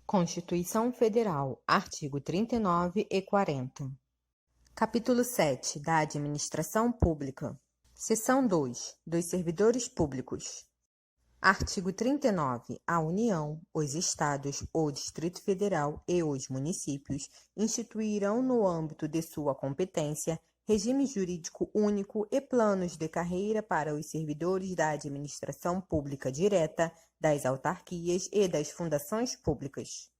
Constituição Federal, artigo 39 e 40. Capítulo 7 da Administração Pública. Seção 2 dos Servidores Públicos. Artigo 39. A União, os Estados, o Distrito Federal e os municípios instituirão no âmbito de sua competência regime jurídico único e planos de carreira para os servidores da administração pública direta, das autarquias e das fundações públicas.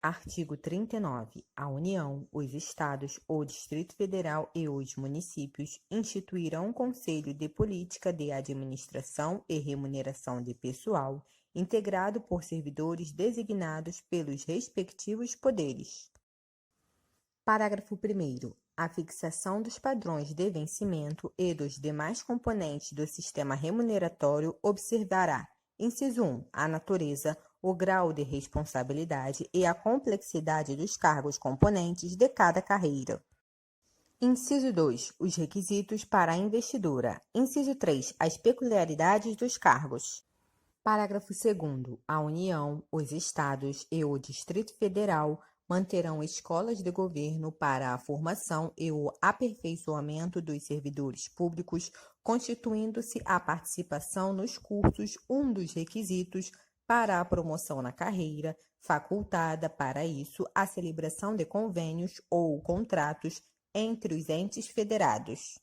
Artigo 39. A União, os Estados, o Distrito Federal e os municípios instituirão um Conselho de Política de Administração e Remuneração de Pessoal, integrado por servidores designados pelos respectivos poderes. Parágrafo 1º. A fixação dos padrões de vencimento e dos demais componentes do sistema remuneratório observará: inciso 1. A natureza, o grau de responsabilidade e a complexidade dos cargos componentes de cada carreira. Inciso 2. Os requisitos para a investidura. Inciso 3. As peculiaridades dos cargos. Parágrafo 2º. A União, os Estados e o Distrito Federal manterão escolas de governo para a formação e o aperfeiçoamento dos servidores públicos, constituindo-se a participação nos cursos um dos requisitos para a promoção na carreira, facultada para isso a celebração de convênios ou contratos entre os entes federados.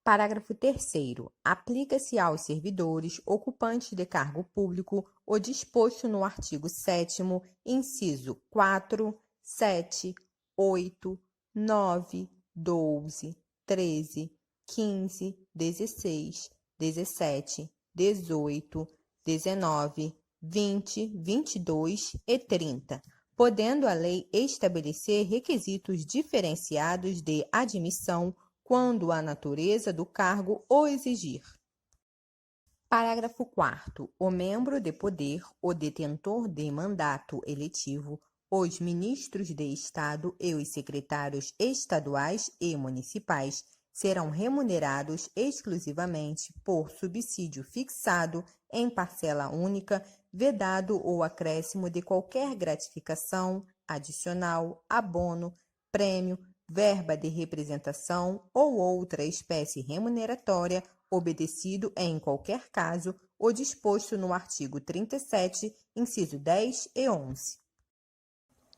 Parágrafo 3º. Aplica-se aos servidores ocupantes de cargo público o disposto no artigo 7º, inciso 4, 7, 8, 9, 12, 13, 15, 16, 17, 18, 19, 20, 22 e 30, podendo a lei estabelecer requisitos diferenciados de admissão quando a natureza do cargo o exigir. Parágrafo 4º. O membro de poder, o detentor de mandato eletivo, os ministros de Estado e os secretários estaduais e municipais serão remunerados exclusivamente por subsídio fixado em parcela única, vedado o acréscimo de qualquer gratificação, adicional, abono, prêmio, verba de representação ou outra espécie remuneratória, obedecido em qualquer caso o disposto no artigo 37, inciso 10 e 11.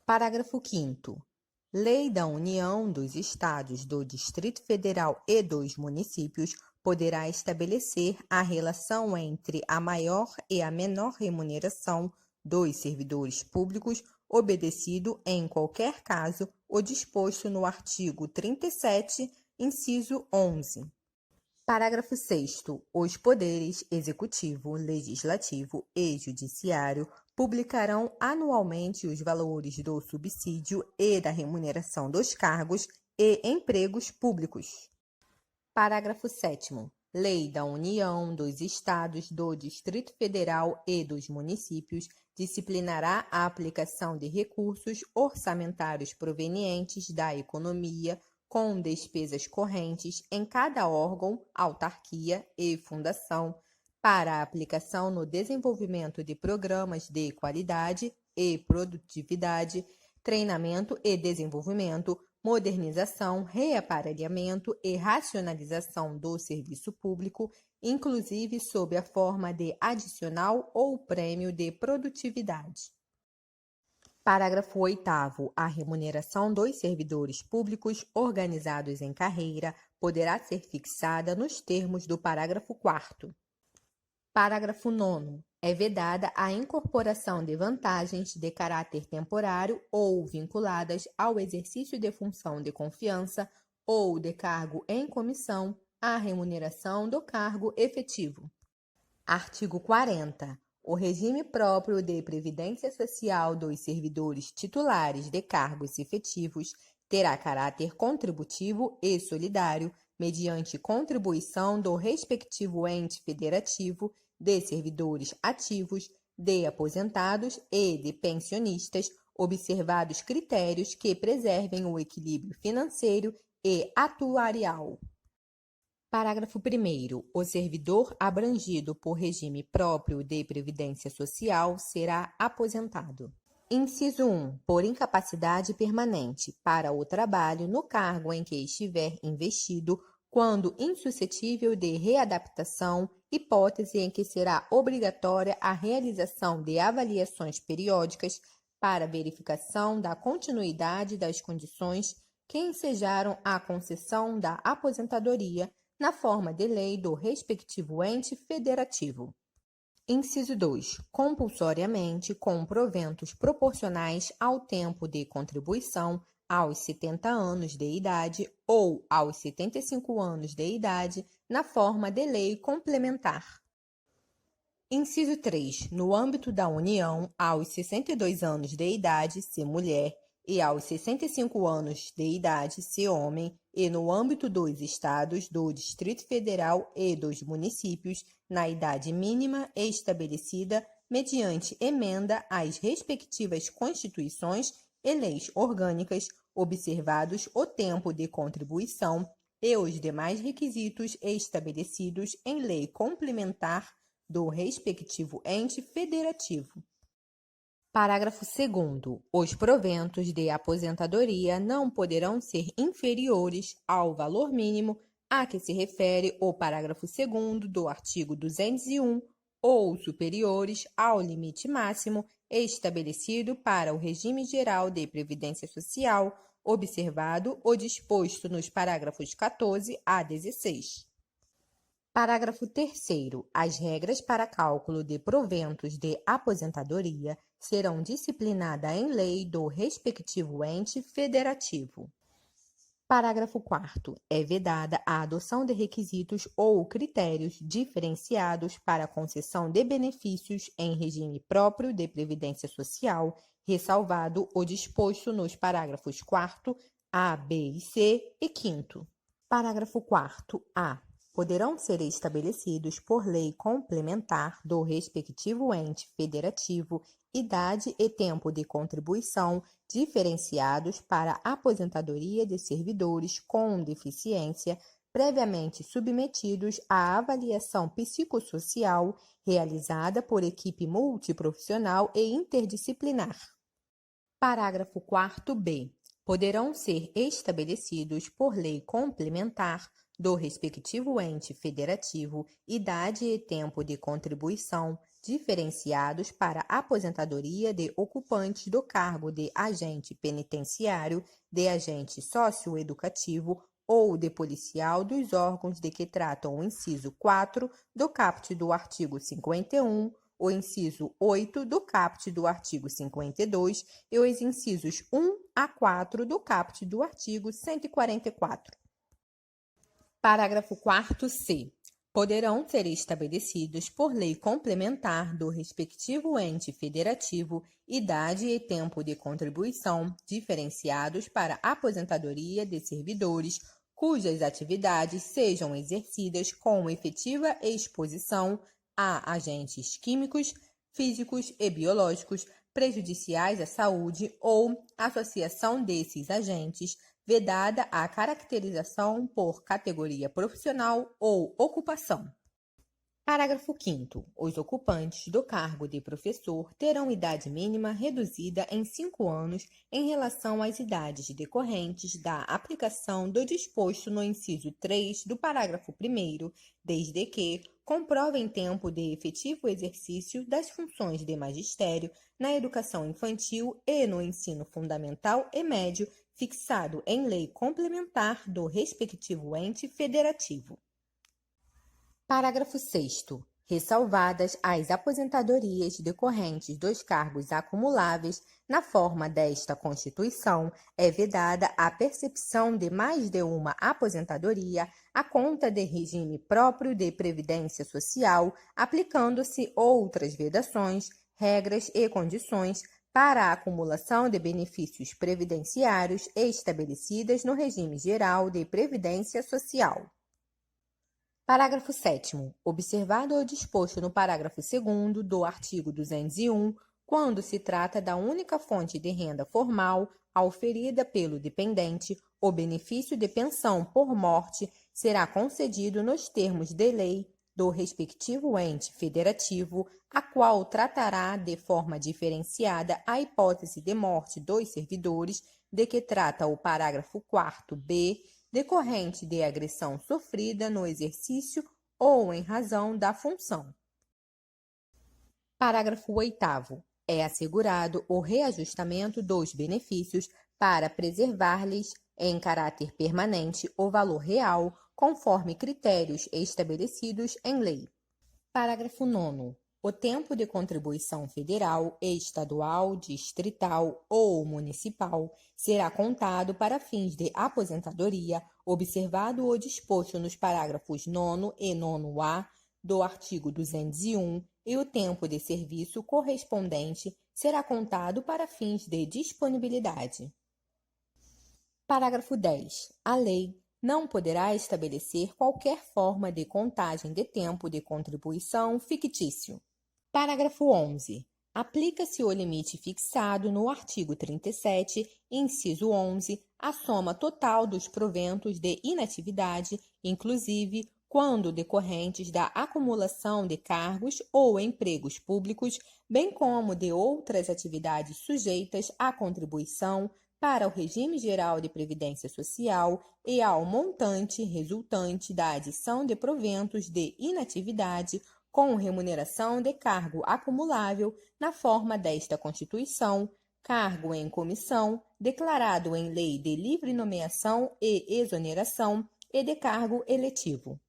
Parágrafo 5º. Lei da União, dos Estados, do Distrito Federal e dos municípios poderá estabelecer a relação entre a maior e a menor remuneração dos servidores públicos, obedecido em qualquer caso o disposto no artigo 37, inciso 11. Parágrafo 6º. Os poderes executivo, legislativo e judiciário publicarão anualmente os valores do subsídio e da remuneração dos cargos e empregos públicos. Parágrafo 7º. Lei da União, dos Estados, do Distrito Federal e dos municípios disciplinará a aplicação de recursos orçamentários provenientes da economia com despesas correntes em cada órgão, autarquia e fundação para a aplicação no desenvolvimento de programas de qualidade e produtividade, treinamento e desenvolvimento, modernização, reaparelhamento e racionalização do serviço público, inclusive sob a forma de adicional ou prêmio de produtividade. Parágrafo 8º. A remuneração dos servidores públicos organizados em carreira poderá ser fixada nos termos do parágrafo 4º. Parágrafo 9º. É vedada a incorporação de vantagens de caráter temporário ou vinculadas ao exercício de função de confiança ou de cargo em comissão à remuneração do cargo efetivo. Artigo 40. O regime próprio de previdência social dos servidores titulares de cargos efetivos terá caráter contributivo e solidário, mediante contribuição do respectivo ente federativo, de servidores ativos, de aposentados e de pensionistas, observados critérios que preservem o equilíbrio financeiro e atuarial. Parágrafo 1º. O servidor abrangido por regime próprio de previdência social será aposentado. Inciso 1. Por incapacidade permanente para o trabalho no cargo em que estiver investido, quando insuscetível de readaptação, hipótese em que será obrigatória a realização de avaliações periódicas para verificação da continuidade das condições que ensejaram a concessão da aposentadoria na forma de lei do respectivo ente federativo. Inciso 2. Compulsoriamente com proventos proporcionais ao tempo de contribuição aos 70 anos de idade ou aos 75 anos de idade, na forma de lei complementar. Inciso 3. No âmbito da União, aos 62 anos de idade, se mulher, e aos 65 anos de idade, se homem, e no âmbito dos Estados, do Distrito Federal e dos municípios, na idade mínima estabelecida mediante emenda às respectivas constituições e leis orgânicas, observados o tempo de contribuição e os demais requisitos estabelecidos em lei complementar do respectivo ente federativo. Parágrafo 2º. Os proventos de aposentadoria não poderão ser inferiores ao valor mínimo a que se refere o parágrafo 2º do artigo 201 ou superiores ao limite máximo estabelecido para o regime geral de previdência social, observado o disposto nos parágrafos 14 a 16. Parágrafo 3º. As regras para cálculo de proventos de aposentadoria serão disciplinadas em lei do respectivo ente federativo. Parágrafo 4º. É vedada a adoção de requisitos ou critérios diferenciados para a concessão de benefícios em regime próprio de previdência social, ressalvado o disposto nos parágrafos 4º, A, B e C e 5º. Parágrafo 4º. A. Poderão ser estabelecidos por lei complementar do respectivo ente federativo idade e tempo de contribuição diferenciados para a aposentadoria de servidores com deficiência previamente submetidos à avaliação psicossocial realizada por equipe multiprofissional e interdisciplinar. Parágrafo 4º-B. Poderão ser estabelecidos por lei complementar do respectivo ente federativo idade e tempo de contribuição diferenciados para aposentadoria de ocupantes do cargo de agente penitenciário, de agente socioeducativo ou de policial dos órgãos de que tratam o inciso 4 do caput do artigo 51, o inciso 8 do caput do artigo 52 e os incisos 1 a 4 do caput do artigo 144. Parágrafo 4º-C. Poderão ser estabelecidos por lei complementar do respectivo ente federativo idade e tempo de contribuição diferenciados para aposentadoria de servidores cujas atividades sejam exercidas com efetiva exposição a agentes químicos, físicos e biológicos prejudiciais à saúde ou associação desses agentes, vedada a caracterização por categoria profissional ou ocupação. Parágrafo 5º. Os ocupantes do cargo de professor terão idade mínima reduzida em 5 anos em relação às idades decorrentes da aplicação do disposto no inciso 3 do parágrafo 1º, desde que comprovem tempo de efetivo exercício das funções de magistério na educação infantil e no ensino fundamental e médio, fixado em lei complementar do respectivo ente federativo. Parágrafo 6º. Ressalvadas as aposentadorias decorrentes dos cargos acumuláveis na forma desta Constituição, é vedada a percepção de mais de uma aposentadoria à conta de regime próprio de previdência social, aplicando-se outras vedações, regras e condições para a acumulação de benefícios previdenciários estabelecidas no regime geral de previdência social. Parágrafo 7º. Observado o disposto no parágrafo 2º do artigo 201, quando se trata da única fonte de renda formal auferida pelo dependente, o benefício de pensão por morte será concedido nos termos de lei do respectivo ente federativo, a qual tratará de forma diferenciada a hipótese de morte dos servidores, de que trata o parágrafo 4º-B, decorrente de agressão sofrida no exercício ou em razão da função. Parágrafo 8º. É assegurado o reajustamento dos benefícios para preservar-lhes, em caráter permanente, o valor real, conforme critérios estabelecidos em lei. Parágrafo 9º. O tempo de contribuição federal, estadual, distrital ou municipal será contado para fins de aposentadoria, observado o disposto nos parágrafos 9º e 9º-A do artigo 201, e o tempo de serviço correspondente será contado para fins de disponibilidade. Parágrafo 10. A lei não poderá estabelecer qualquer forma de contagem de tempo de contribuição fictício. Parágrafo 11. Aplica-se o limite fixado no artigo 37, inciso 11, à soma total dos proventos de inatividade, inclusive quando decorrentes da acumulação de cargos ou empregos públicos, bem como de outras atividades sujeitas à contribuição para o regime geral de previdência social e ao montante resultante da adição de proventos de inatividade com remuneração de cargo acumulável na forma desta Constituição, cargo em comissão, declarado em lei de livre nomeação e exoneração e de cargo eletivo.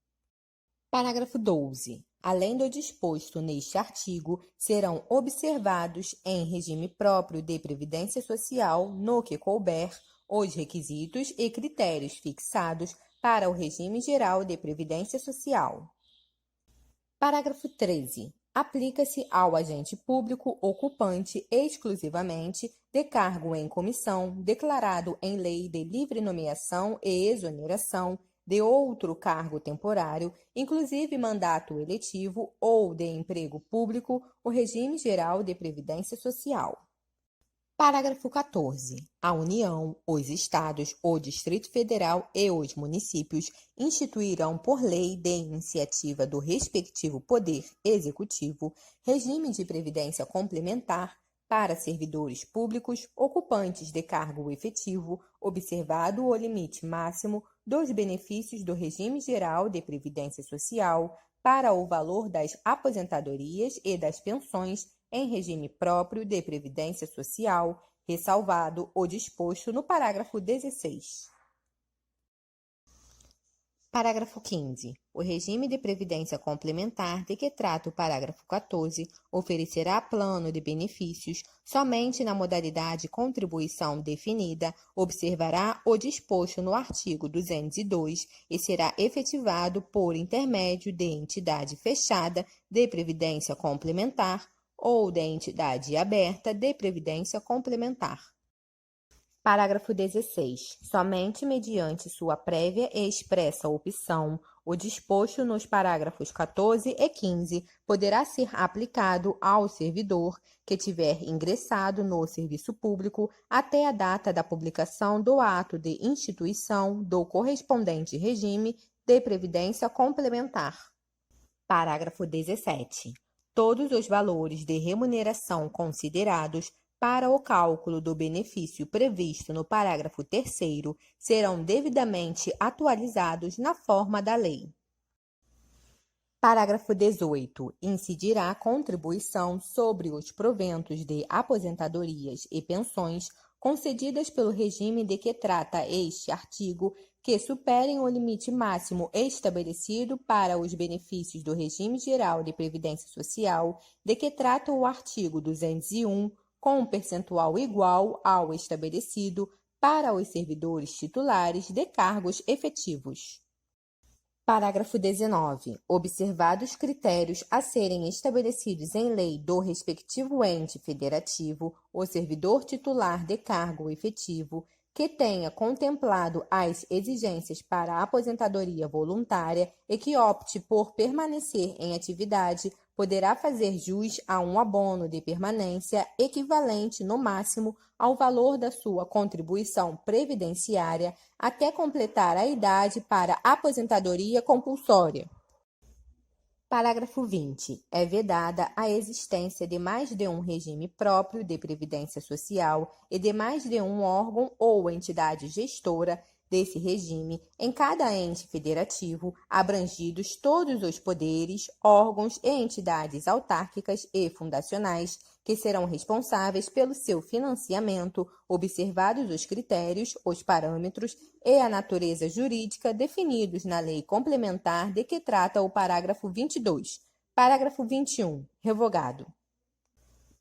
Parágrafo 12. Além do disposto neste artigo, serão observados, em regime próprio de previdência social, no que couber, os requisitos e critérios fixados para o regime geral de previdência social. Parágrafo 13. Aplica-se ao agente público ocupante exclusivamente de cargo em comissão, declarado em lei de livre nomeação e exoneração, de outro cargo temporário, inclusive mandato eletivo ou de emprego público, o regime geral de previdência social. Parágrafo 14. A União, os Estados, o Distrito Federal e os municípios instituirão por lei de iniciativa do respectivo Poder Executivo regime de previdência complementar para servidores públicos ocupantes de cargo efetivo, observado o limite máximo dos benefícios do regime geral de previdência social para o valor das aposentadorias e das pensões em regime próprio de previdência social, ressalvado o disposto no parágrafo 16. Parágrafo 15. O regime de previdência complementar de que trata o parágrafo 14 oferecerá plano de benefícios somente na modalidade contribuição definida, observará o disposto no artigo 202 e será efetivado por intermédio de entidade fechada de previdência complementar ou de entidade aberta de previdência complementar. Parágrafo 16. Somente mediante sua prévia e expressa opção, o disposto nos parágrafos 14 e 15 poderá ser aplicado ao servidor que tiver ingressado no serviço público até a data da publicação do ato de instituição do correspondente regime de previdência complementar. Parágrafo 17. Todos os valores de remuneração considerados para o cálculo do benefício previsto no parágrafo 3º serão devidamente atualizados na forma da lei. Parágrafo 18. Incidirá a contribuição sobre os proventos de aposentadorias e pensões concedidas pelo regime de que trata este artigo, que superem o limite máximo estabelecido para os benefícios do regime geral de previdência social, de que trata o artigo 201, com um percentual igual ao estabelecido para os servidores titulares de cargos efetivos. Parágrafo 19. Observados critérios a serem estabelecidos em lei do respectivo ente federativo, o servidor titular de cargo efetivo que tenha contemplado as exigências para a aposentadoria voluntária e que opte por permanecer em atividade, poderá fazer jus a um abono de permanência equivalente, no máximo, ao valor da sua contribuição previdenciária até completar a idade para aposentadoria compulsória. Parágrafo 20. É vedada a existência de mais de um regime próprio de previdência social e de mais de um órgão ou entidade gestora desse regime em cada ente federativo, abrangidos todos os poderes, órgãos e entidades autárquicas e fundacionais que serão responsáveis pelo seu financiamento, observados os critérios, os parâmetros e a natureza jurídica definidos na lei complementar de que trata o parágrafo 22. Parágrafo 21. Revogado.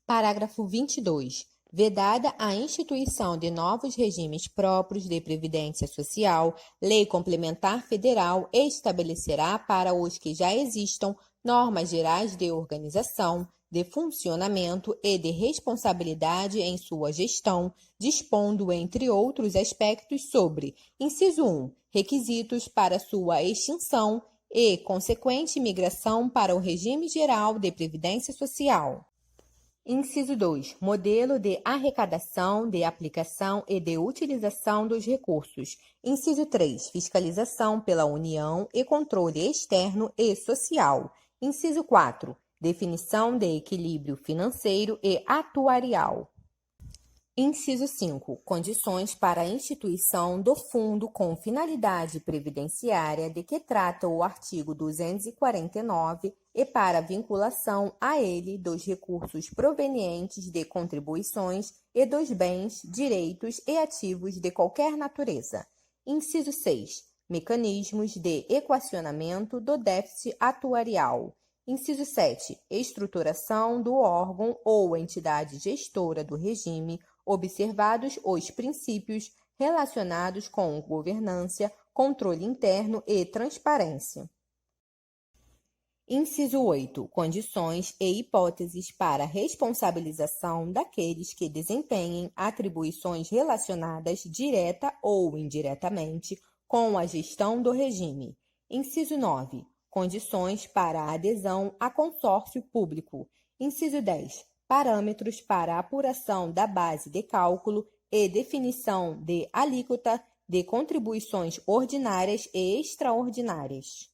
Parágrafo 22. Vedada a instituição de novos regimes próprios de previdência social, lei complementar federal estabelecerá para os que já existam normas gerais de organização, de funcionamento e de responsabilidade em sua gestão, dispondo, entre outros aspectos, sobre: inciso 1, requisitos para sua extinção e consequente migração para o regime geral de previdência social. Inciso 2. Modelo de arrecadação, de aplicação e de utilização dos recursos. Inciso 3. Fiscalização pela União e controle externo e social. Inciso 4. Definição de equilíbrio financeiro e atuarial. Inciso 5. Condições para a instituição do fundo com finalidade previdenciária de que trata o artigo 249 e para a vinculação a ele dos recursos provenientes de contribuições e dos bens, direitos e ativos de qualquer natureza. Inciso 6. Mecanismos de equacionamento do déficit atuarial. Inciso 7. Estruturação do órgão ou entidade gestora do regime, observados os princípios relacionados com governança, controle interno e transparência. Inciso 8. Condições e hipóteses para responsabilização daqueles que desempenhem atribuições relacionadas direta ou indiretamente com a gestão do regime. Inciso 9. Condições para a adesão a consórcio público. Inciso 10. Parâmetros para a apuração da base de cálculo e definição de alíquota de contribuições ordinárias e extraordinárias.